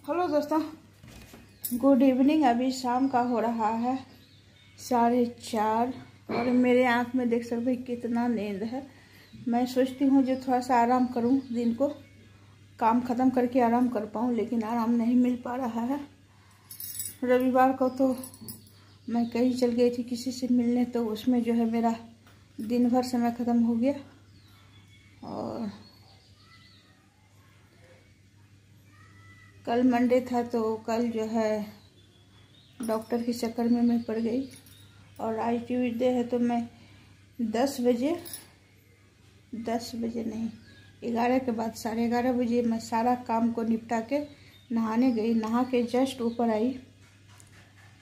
Hello दोस्तों, good evening. अभी शाम का हो रहा है 4:30 और मेरे आँख में देख सकते हैं कितना नींद है। मैं सोचती हूँ जो थोड़ा सा आराम करूँ, दिन को काम ख़त्म करके आराम कर पाऊँ, लेकिन आराम नहीं मिल पा रहा है। रविवार को तो मैं कहीं चल गई थी किसी से मिलने, तो उसमें जो है मेरा दिन भर समय ख़त्म हो गया। और कल मंडे था तो कल जो है डॉक्टर के चक्कर में मैं पड़ गई। और आज ट्यूसडे है तो मैं 10 बजे नहीं, 11 के बाद 11:30 बजे मैं सारा काम को निपटा के नहाने गई। नहा के जस्ट ऊपर आई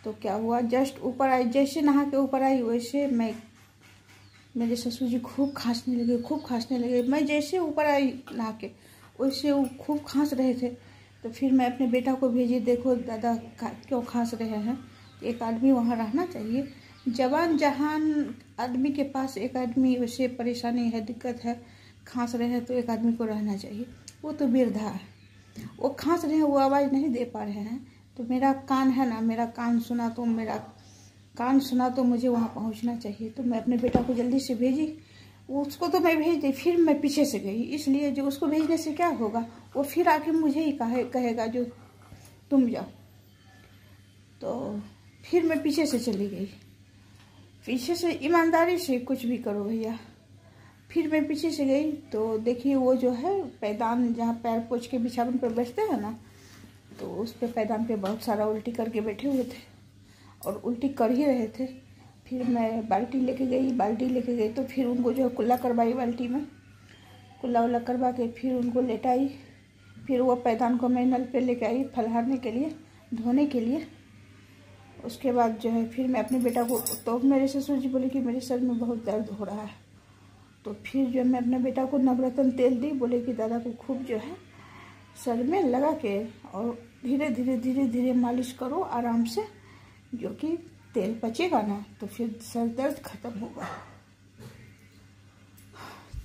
तो क्या हुआ, जस्ट ऊपर आई, जैसे नहा के ऊपर आई वैसे मेरे ससुर जी खूब खांसने लगे। मैं जैसे ऊपर आई नहा के वैसे वो खूब खांस रहे थे। तो फिर मैं अपने बेटा को भेजी, देखो दादा क्यों खांस रहे हैं। एक आदमी वहाँ रहना चाहिए, जवान जहान आदमी के पास एक आदमी वैसे परेशानी है, दिक्कत है, खांस रहे हैं तो एक आदमी को रहना चाहिए। वो तो वृद्धा है, वो खांस रहे हैं, वो आवाज़ नहीं दे पा रहे हैं। तो मेरा कान है ना, मेरा कान सुना तो मुझे वहाँ पहुँचना चाहिए। तो मैं अपने बेटा को जल्दी से भेजी, उसको तो मैं भेज दी, फिर मैं पीछे से गई, इसलिए जो उसको भेजने से क्या होगा, वो फिर आके मुझे ही कहेगा जो तुम जाओ। तो फिर मैं पीछे से चली गई, पीछे से ईमानदारी से कुछ भी करो भैया। फिर मैं पीछे से गई तो देखिए वो जो है पैदान, जहाँ पैर पोछ के बिछावन पर बैठते हैं ना, तो उस पर पैदान पे बहुत सारा उल्टी करके बैठे हुए थे और उल्टी कर ही रहे थे। फिर मैं बाल्टी लेके गई तो फिर उनको जो है कुल्ला करवाई, बाल्टी में कुल्ला उल्ला करवा के फिर उनको लेटाई। फिर वो पैदान को मैं नल पे लेके आई फलहारने के लिए, धोने के लिए। उसके बाद जो है फिर मैं अपने बेटा को, तो मेरे ससुर जी बोले कि मेरे सर में बहुत दर्द हो रहा है। तो फिर जो मैं अपने बेटा को नवरत्न तेल दी, बोले कि दादा को खूब जो है सर में लगा के और धीरे धीरे मालिश करो आराम से, जो कि तेल पचेगा ना तो फिर सर दर्द खत्म होगा।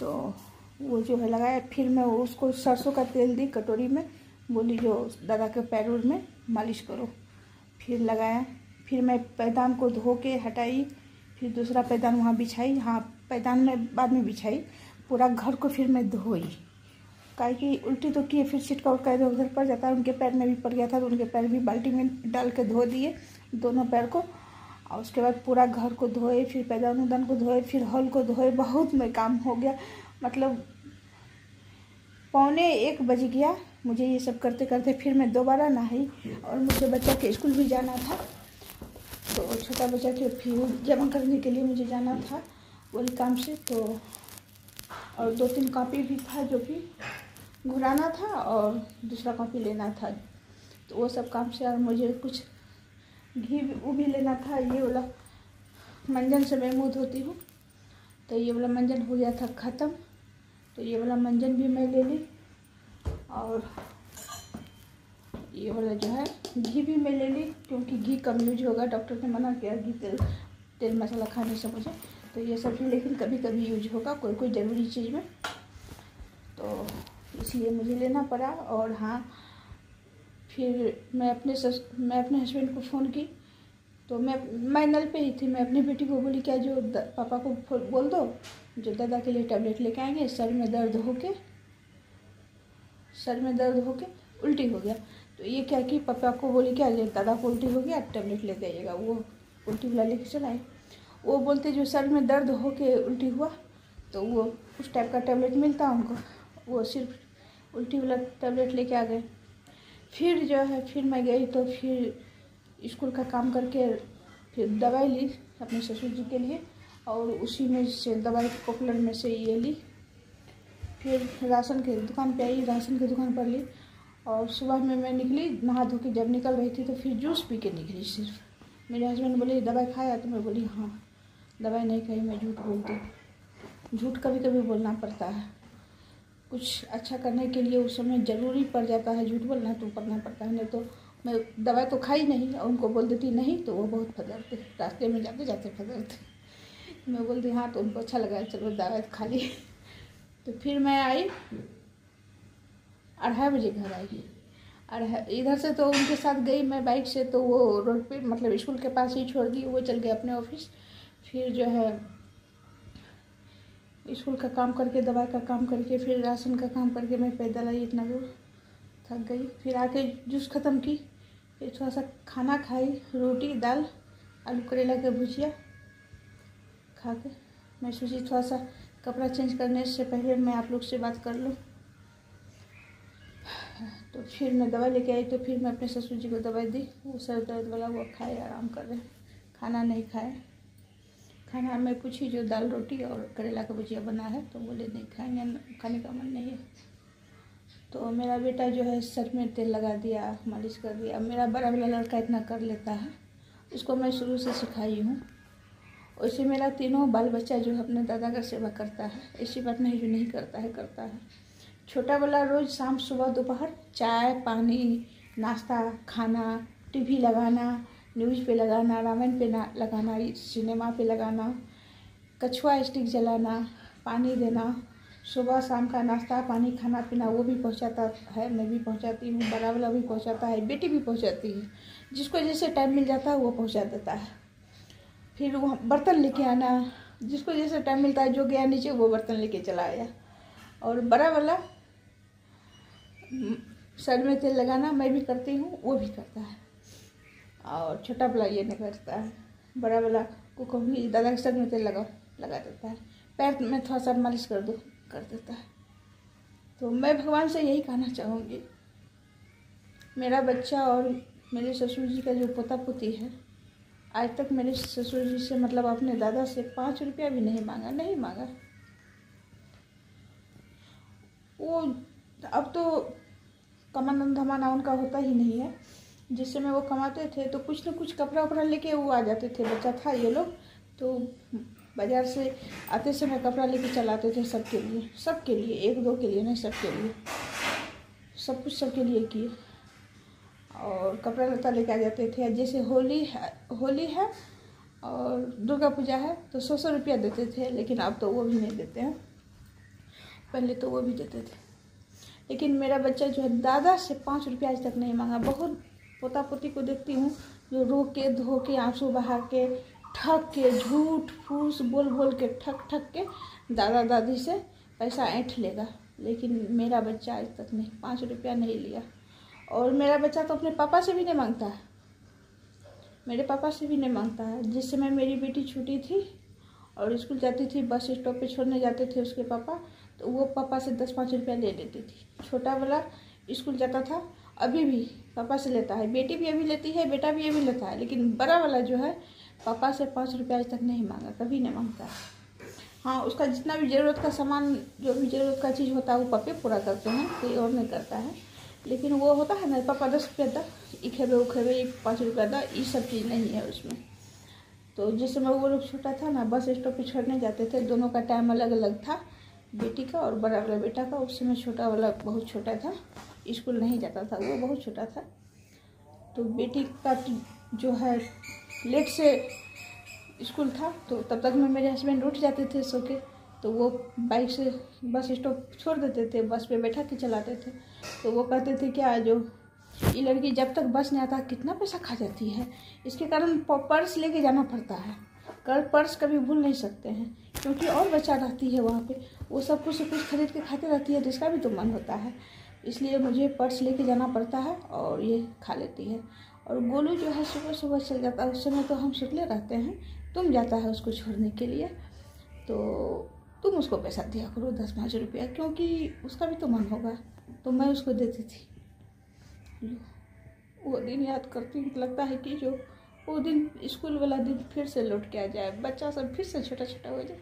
तो वो जो है लगाया, फिर मैं उसको सरसों का तेल दी कटोरी में, बोली जो दादा के पैरों में मालिश करो। फिर लगाया, फिर मैं पैदान को धो के हटाई, फिर दूसरा पैदान वहाँ बिछाई, हाँ पैदान में बाद में बिछाई। पूरा घर को फिर मैं धोई, काहे कि उल्टी तो किए, फिर छिटका उटका इधर उधर पड़ जाता है। उनके पैर में भी पड़ गया था तो उनके पैर भी बाल्टी में डाल के धो दिए, दोनों पैर को। और उसके बाद पूरा घर को धोए, फिर पैदान उदान को धोए, फिर हॉल को धोए। बहुत में काम हो गया, मतलब 12:45 बज गया मुझे ये सब करते करते। फिर मैं दोबारा नहाई और मुझे बच्चा के स्कूल भी जाना था, तो छोटा बच्चा के फीस जमा करने के लिए मुझे जाना था वही काम से। तो और 2-3 कॉपी भी था जो कि घुराना था और दूसरा कॉपी लेना था, तो वो सब काम से। और मुझे कुछ घी वो भी लेना था, ये वाला मंजन से मैं मुँह धोती हूँ, तो ये वाला मंजन हो गया था ख़त्म, तो ये वाला मंजन भी मैं ले ली। और ये वाला जो है घी भी मैं ले ली, क्योंकि घी कम यूज होगा, डॉक्टर ने मना किया घी तेल मसाला खाने से मुझे। तो ये सब भी लेकिन कभी कभी यूज होगा कोई ज़रूरी चीज़ में, तो इसलिए मुझे लेना पड़ा। और हाँ, फिर मैं अपने हस्बैंड को फ़ोन की, तो मैं नल पे ही थी। मैं अपनी बेटी को बोली क्या जो पापा को बोल दो जो दादा के लिए टैबलेट लेके आएंगे, सर में दर्द होके उल्टी हो गया। तो ये क्या कि पापा को बोली क्या दादा को उल्टी हो गया, टैबलेट लेके आइएगा। वो उल्टी वाला लेके चलाए। वो बोलते जो सर में दर्द होके उल्टी हुआ, तो वो उस टाइप का टैबलेट मिलता उनको, वो सिर्फ उल्टी वाला टैबलेट लेके आ गए। फिर जो है फिर मैं गई तो फिर स्कूल का काम करके फिर दवाई ली अपने ससुर जी के लिए, और उसी में से दवाई पॉपुलर में से ये ली। फिर राशन की दुकान पे आई, राशन की दुकान पर ली। और सुबह में मैं निकली, नहा धो के जब निकल रही थी तो फिर जूस पी के निकली सिर्फ। मेरे हस्बैंड बोले दवाई खाया, तो मैं बोली हाँ दवाई नहीं खाई, मैं झूठ बोलती हूँ। झूठ कभी कभी बोलना पड़ता है, कुछ अच्छा करने के लिए उस समय ज़रूरी पड़ जाता है झूठ बोलना, तो करना पड़ता है। नहीं तो मैं दवाई तो खाई नहीं और उनको बोल देती नहीं, तो वो बहुत फदरते, रास्ते में जाते जाते फदरते। मैं बोलती हाँ, तो उनको अच्छा लगा, चलो दवाई खा ली। तो फिर मैं आई 2:30 बजे घर आई। और इधर से तो उनके साथ गई मैं बाइक से, तो वो रोड पे मतलब स्कूल के पास ही छोड़ दी, वो चल गए अपने ऑफिस। फिर जो है स्कूल का काम करके, दवाई का काम करके, फिर राशन का काम करके मैं पैदल आई इतना दूर, थक गई। फिर आके जूस ख़त्म की, फिर थोड़ा सा खाना खाई, रोटी दाल आलू करेला का भुजिया खा के मैं सोची थोड़ा सा कपड़ा चेंज करने से पहले मैं आप लोग से बात कर लूँ। तो फिर मैं दवाई लेके आई, तो फिर मैं अपने ससुर जी को दवाई दी, वो सर दर्द वाला वो खाए, आराम कर रहे। खाना नहीं खाए। खाना मैं पूछी जो दाल रोटी और करेला का भुजिया बना है, तो बोले नहीं खाएंगे, खाने का मन नहीं है। तो मेरा बेटा जो है सर में तेल लगा दिया, मालिश कर दिया। मेरा बड़ा वाला लड़का इतना कर लेता है, उसको मैं शुरू से सिखाई हूँ। वैसे मेरा तीनों बाल बच्चा जो है अपने दादा का सेवा करता है, ऐसी बात नहीं जो नहीं करता है, करता है। छोटा वाला रोज़ शाम सुबह दोपहर चाय पानी नाश्ता खाना, टीवी लगाना, न्यूज़ पे लगाना, रामायण पे लगाना, सिनेमा पे लगाना, कछुआ स्टिक जलाना, पानी देना, सुबह शाम का नाश्ता पानी खाना पीना वो भी पहुंचाता है, मैं भी पहुंचाती हूँ, बड़ा वाला भी पहुंचाता है, बेटी भी पहुंचाती है। जिसको जैसे टाइम मिल जाता है वो पहुंचा देता है। फिर वो बर्तन लेके आना, जिसको जैसे टाइम मिलता है, जो गया नीचे वो बर्तन लेके चला आया। और बड़ा वाला सर में तेल लगाना मैं भी करती हूँ, वो भी करता है। और छोटा वाला ये नहीं करता है। बड़ा वाला को कभी दादा के सर में तेल लगा देता है, पैर में थोड़ा सा मालिश कर दो, कर देता है। तो मैं भगवान से यही कहना चाहूँगी, मेरा बच्चा और मेरे ससुर जी का जो पोता पोती है, आज तक मेरे ससुर जी से मतलब अपने दादा से 5 रुपया भी नहीं मांगा, नहीं मांगा। वो अब तो कमाना धमाना उनका होता ही नहीं है। जिस समय वो कमाते थे तो कुछ न कुछ कपड़ा वपड़ा लेके वो आ जाते थे। बच्चा था ये लोग, तो बाज़ार से आते समय कपड़ा लेके चलाते थे सबके लिए, सबके लिए, एक दो के लिए नहीं, सबके लिए, सब कुछ सबके लिए किए। और कपड़ा लत्ता लेके आ जाते थे। जैसे होली है और दुर्गा पूजा है तो 100 रुपया देते थे, लेकिन अब तो वो भी नहीं देते हैं, पहले तो वो भी देते थे। लेकिन मेरा बच्चा जो है दादा से 5 रुपया आज तक नहीं मांगा। बहुत पोता पोती को देखती हूँ जो रो के धो के आंसू बहा के ठग के झूठ फूस बोल बोल के ठग के दादा दादी से पैसा ऐंठ लेगा, लेकिन मेरा बच्चा आज तक नहीं 5 रुपया नहीं लिया। और मेरा बच्चा तो अपने पापा से भी नहीं मांगता है, मेरे पापा से भी नहीं मांगता है। जिस समय मेरी बेटी छोटी थी और स्कूल जाती थी, बस स्टॉप पे छोड़ने जाते थे उसके पापा, तो वो पापा से 10-5 रुपया ले लेती थी। छोटा वाला स्कूल जाता था, अभी भी पापा से लेता है, बेटी भी अभी लेती है, बेटा भी अभी लेता है। लेकिन बड़ा वाला जो है पापा से 5 रुपया आज तक नहीं मांगा, कभी नहीं मांगता है। हाँ, उसका जितना भी ज़रूरत का सामान, जो भी ज़रूरत का चीज़ होता है वो पापे पूरा करते हैं, कोई और नहीं करता है। लेकिन वो होता है ना, पापा 10 रुपया दा, इखेबे उखेबे 5 रुपया दा, ये सब चीज़ नहीं है उसमें। तो जिस समय वो लोग छोटा था ना, बस स्टॉप पे छोड़ने जाते थे, दोनों का टाइम अलग अलग था, बेटी का और बड़ा वाला बेटा का। उस समय छोटा वाला बहुत छोटा था, स्कूल नहीं जाता था, वो बहुत छोटा था। तो बेटी का जो है लेट से स्कूल था, तो तब तक में मेरे हस्बैंड उठ जाते थे सो के, तो वो बाइक से बस स्टॉप छोड़ देते थे, बस पे बैठा के चलाते थे। तो वो कहते थे क्या, जो ये लड़की जब तक बस नहीं आता कितना पैसा खा जाती है, इसके कारण पर्स लेके जाना पड़ता है। पर्स कभी भूल नहीं सकते हैं, क्योंकि और बच्चा रहती है वहाँ पे, वो सब कुछ खरीद के खाते रहती है, तो इसका भी तो मन होता है, इसलिए मुझे पर्स लेके जाना पड़ता है और ये खा लेती है। और गोलू जो है सुबह सुबह चल जाता है, उस समय तो हम सुतले रहते हैं, तुम जाता है उसको छोड़ने के लिए, तो तुम उसको पैसा दिया करो 10-5 रुपया, क्योंकि उसका भी तो मन होगा। तो मैं उसको देती थी। वो दिन याद करती हूँ, लगता है कि जो वो दिन, स्कूल वाला दिन फिर से लौट के आ जाए, बच्चा सब फिर से छोटा छोटा हो जाए।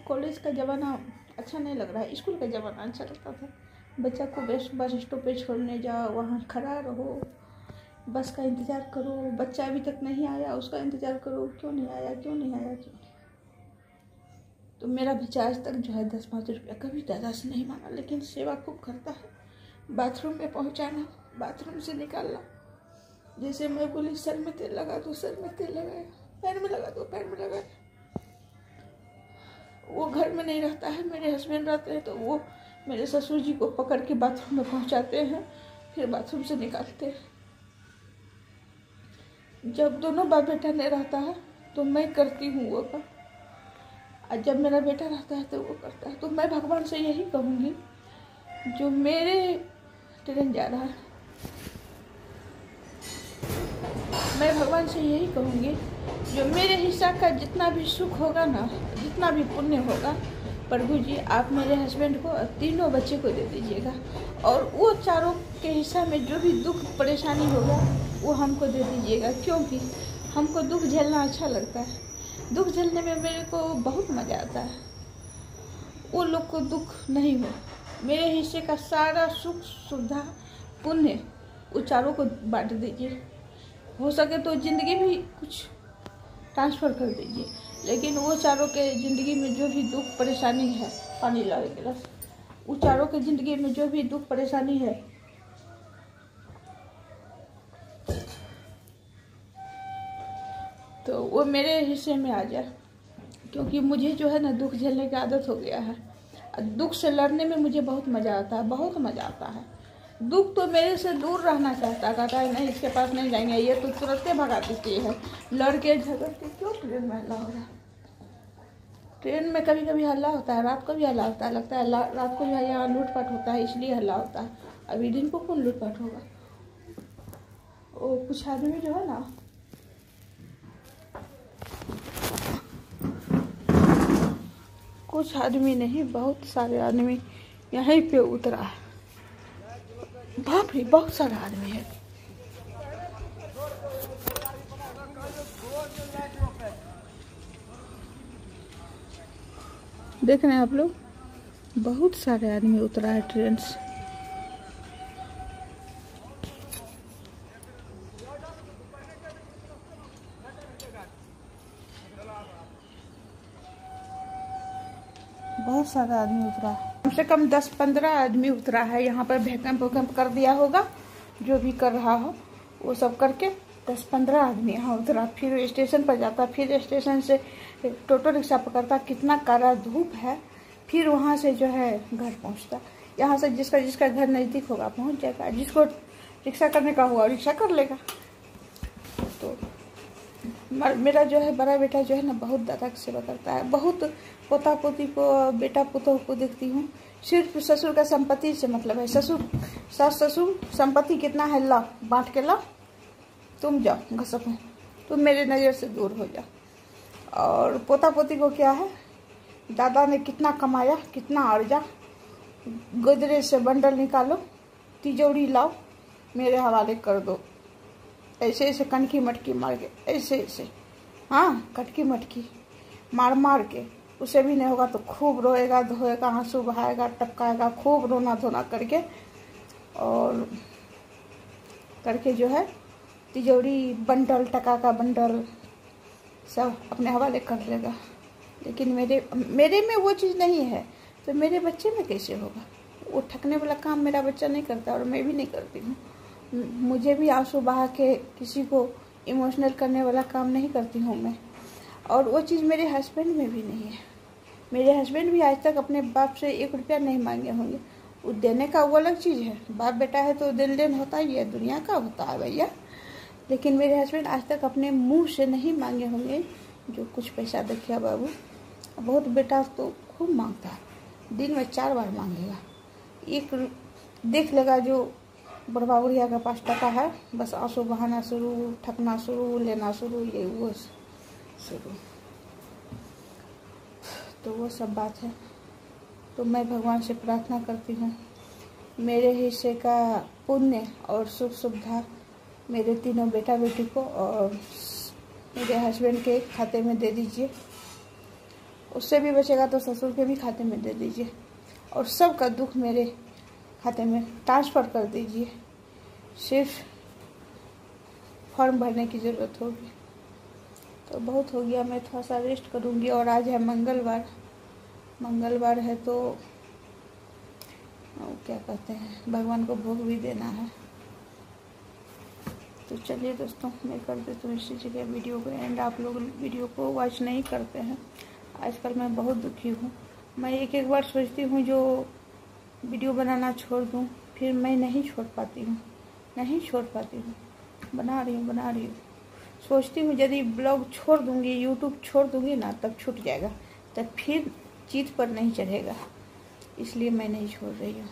कॉलेज का ज़माना अच्छा नहीं लग रहा है, स्कूल का ज़माना अच्छा लगता था। बच्चा को बस स्टॉप पे छोड़ने जाओ, वहाँ खड़ा रहो, बस का इंतज़ार करो, बच्चा अभी तक नहीं आया उसका इंतज़ार करो, क्यों नहीं आया, क्यों नहीं आया, क्यों नहीं। तो मेरा बच्चा आज तक जो है 10-5 रुपया कभी दादा से नहीं मांगा, लेकिन सेवा खूब करता है। बाथरूम में पहुँचाना, बाथरूम से निकालना, जैसे मैं बोली सर में तेल लगा दो, सर में तेल लगाया, पैर में लगा दो, पैर में लगाया। वो घर में नहीं रहता है, मेरे हस्बैंड रहते हैं, तो वो मेरे ससुर जी को पकड़ के बाथरूम में पहुंचाते हैं, फिर बाथरूम से निकालते हैं। जब दोनों बाप बेटा नहीं रहता है तो मैं करती हूँ वो काम, और जब मेरा बेटा रहता है तो वो करता है। तो मैं भगवान से यही कहूँगी, जो मेरे ट्रेन जा रहा है, मैं भगवान से यही कहूँगी, जो मेरे हिस्सा का जितना भी सुख होगा ना, जितना भी पुण्य होगा, प्रभु जी आप मेरे हस्बैंड को और तीनों बच्चे को दे दीजिएगा। और वो चारों के हिस्सा में जो भी दुख परेशानी होगा वो हमको दे दीजिएगा, क्योंकि हमको दुख झेलना अच्छा लगता है। दुख झेलने में मेरे को बहुत मज़ा आता है। वो लोग को दुख नहीं हो, मेरे हिस्से का सारा सुख सुविधा पुण्य वो चारों को बांट दीजिए। हो सके तो ज़िंदगी भी कुछ ट्रांसफ़र कर दीजिए, लेकिन वो चारों के ज़िंदगी में जो भी दुख परेशानी है, पानी ला एक गिलास, वो चारों के ज़िंदगी में जो भी दुख परेशानी है तो वो मेरे हिस्से में आ जाए, क्योंकि मुझे जो है ना दुख झेलने की आदत हो गया है। दुख से लड़ने में मुझे बहुत मज़ा आता है, बहुत मज़ा आता है। दुख तो मेरे से दूर रहना चाहता है, कहता है नहीं इसके पास नहीं जाएंगे, ये तो तुरंत भगा देती है। लड़के झगड़ के क्यों ट्रेन में हल्ला हो रहा है? ट्रेन में कभी कभी हल्ला होता है, रात को भी हल्ला होता है, लगता है रात को भी यहाँ लूटपाट होता है इसलिए हल्ला होता है। अभी दिन को कौन लूटपाट होगा? वो कुछ आदमी जो है ना, कुछ आदमी नहीं बहुत सारे आदमी यहीं पे उतरा है। बाप रे, बहुत सारा आदमी है। देख रहे हैं आप लोग, बहुत सारे आदमी उतरा है ट्रेन से। बहुत सारा आदमी उतरा है, कम से कम 10-15 आदमी उतरा है। यहाँ पर भूकंप कर दिया होगा, जो भी कर रहा हो वो सब करके 10-15 आदमी यहाँ उतरा। फिर स्टेशन पर जाता, फिर स्टेशन से टोटो रिक्शा पकड़ता, कितना कड़ा धूप है, फिर वहाँ से जो है घर पहुँचता। यहाँ से जिसका घर नज़दीक होगा पहुँच जाएगा, जिसको रिक्शा करने का हुआ रिक्शा कर लेगा। तो मेरा जो है बड़ा बेटा जो है ना बहुत दादा की सेवा करता है, बहुत पोता पोती को, बेटा पुतों को देखती हूँ। सिर्फ ससुर का संपत्ति से मतलब है, सास ससुर संपत्ति कितना है ला बांट के ला, तुम जाओ घसक, तुम मेरे नज़र से दूर हो जाओ। और पोता पोती को क्या है, दादा ने कितना कमाया, कितना अर्जा, गोदरेज से बंडल निकालो, तिजोरी लाओ, मेरे हवाले कर दो। ऐसे ऐसे कनकी मटकी मार के, ऐसे हाँ कटकी मटकी मार के, उसे भी नहीं होगा तो खूब रोएगा, धोएगा, आंसू बहाएगा, टपकाएगा, खूब रोना धोना करके, और करके जो है तिजोरी बंडल, टका का बंडल सब अपने हवाले कर लेगा। लेकिन मेरे में वो चीज़ नहीं है, तो मेरे बच्चे में कैसे होगा? वो ठकने वाला काम मेरा बच्चा नहीं करता और मैं भी नहीं करती हूँ। मुझे भी आंसू बहा के किसी को इमोशनल करने वाला काम नहीं करती हूँ मैं। और वो चीज़ मेरे हस्बैंड में भी नहीं है। मेरे हस्बैंड भी आज तक अपने बाप से 1 रुपया नहीं मांगे होंगे। वो देने का वो अलग चीज़ है, बाप बेटा है तो देन लेन होता ही है, दुनिया का होता है भैया। लेकिन मेरे हस्बैंड आज तक अपने मुंह से नहीं मांगे होंगे जो कुछ पैसा देखिए बाबू। बहुत बेटा तो खूब मांगता है, दिन में 4 बार मांगेगा। एक देख लेगा जो बड़बा बुढ़िया का 5 टका है, बस आंसू बहाना शुरू, ठकना शुरू, लेना शुरू, ये वो शुरू। तो वो सब बात है। तो मैं भगवान से प्रार्थना करती हूँ, मेरे हिस्से का पुण्य और सुख सुविधा मेरे तीनों बेटा बेटी को और मेरे हस्बैंड के खाते में दे दीजिए। उससे भी बचेगा तो ससुर के भी खाते में दे दीजिए, और सबका दुख मेरे खाते में ट्रांसफ़र कर दीजिए। सिर्फ फॉर्म भरने की ज़रूरत होगी। तो बहुत हो गया, मैं थोड़ा सा रेस्ट करूँगी। और आज है मंगलवार है तो क्या कहते हैं, भगवान को भोग भी देना है। तो चलिए दोस्तों, मैं कर देती हूँ इसी जगह वीडियो को एंड। आप लोग वीडियो को वॉच नहीं करते हैं। आजकल मैं बहुत दुखी हूँ। मैं एक बार सोचती हूँ जो वीडियो बनाना छोड़ दूँ, फिर मैं नहीं छोड़ पाती हूँ, बना रही हूँ। सोचती हूँ यदि ब्लॉग छोड़ दूँगी, यूट्यूब छोड़ दूँगी ना, तब छूट जाएगा, तब फिर जीत पर नहीं चढ़ेगा, इसलिए मैं नहीं छोड़ रही हूँ।